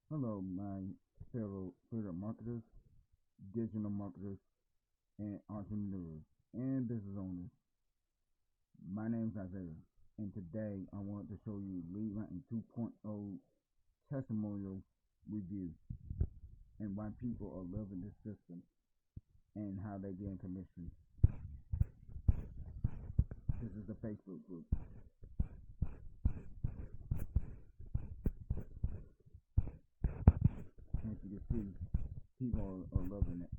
Hello, my fellow marketers, digital marketers, and entrepreneurs, and business owners. My name is Isaiah, and today I want to show you Lead Writing 2.0 Testimonial Review and why people are loving this system and how they gain commission. This is the Facebook group. As you can see, people are loving it.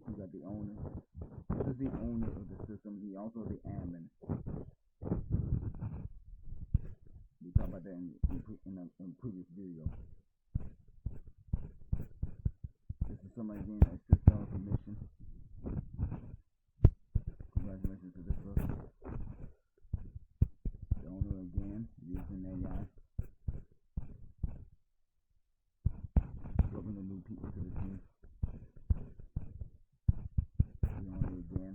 You got the owner. This is the owner of the system. He also the admin. We talked about that in a previous video. This is somebody getting a $6 commission. Congratulations to this person. The owner again using AI. Welcome the new people to the team. The owner again.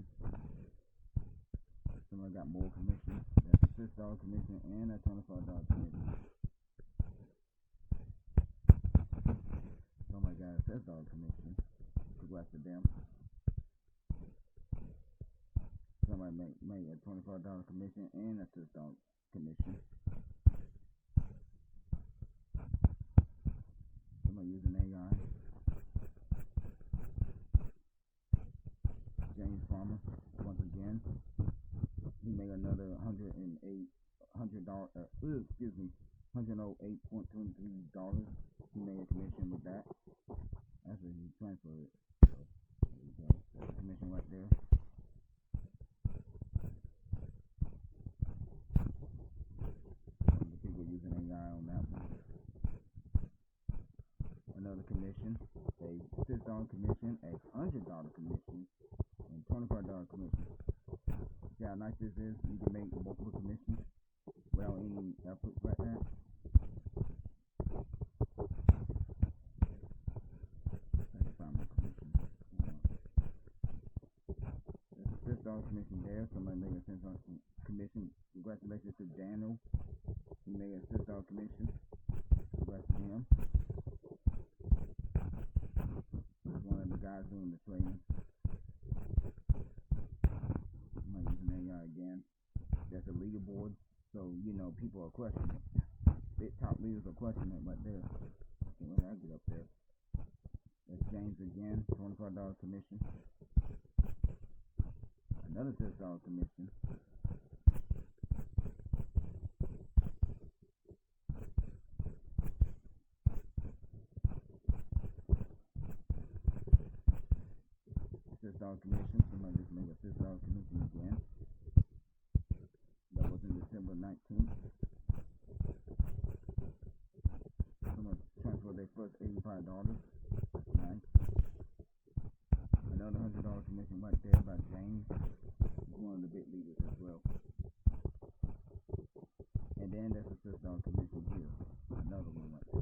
Somebody got more commission. That's a $6 commission and a $25 commission. Somebody got a $6 commission. Congrats to them. Somebody made a $25 commission and a $6 commission. Somebody using AI. James Farmer, once again, he made another $108.23. He made a commission with that. That's what he transferred it. So there you go. That's a commission right there. The people using AI on that one. Another commission, a $6 commission, a $100 commission, and $25 commission. See how nice this is? You can make multiple commissions without any effort like that. Let's find my commission. There's a $6 commission there. Somebody made a $6 commission. Congratulations to Daniel. He made a $6 commission. Congrats to him. One of the guys doing the training. I'm not using AI again. That's a leaderboard, so people are questioning it. Big top leaders are questioning it right there. When I get up there, that's James again, $25 commission. Another $6 commission. $6 commission. Somebody just made a $6 commission again. That was in December 19th. Someone transferred their first $85. That's nice. Another $100 commission right there by James. He's one of the big leaders as well. And then there's a $6 commission here. Another one right there.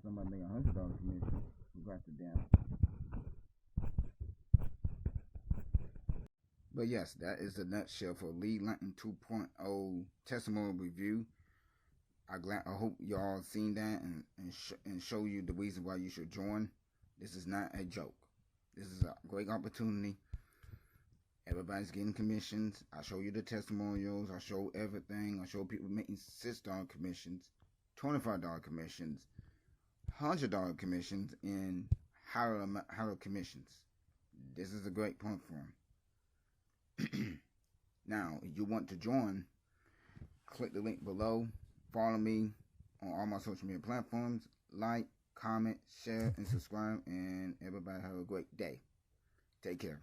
Somebody made a $100 commission. Congrats to them. But yes, that is the nutshell for Lead Writing 2.0 Testimonial Review. I hope y'all seen that and show you the reason why you should join. This is not a joke. This is a great opportunity. Everybody's getting commissions. I show you the testimonials. I show everything. I show people making $6 commissions, $25 commissions, $100 commissions, and higher commissions. This is a great platform. Now, if you want to join, click the link below. Follow me on all my social media platforms. Like, comment, share, and subscribe. And everybody have a great day. Take care.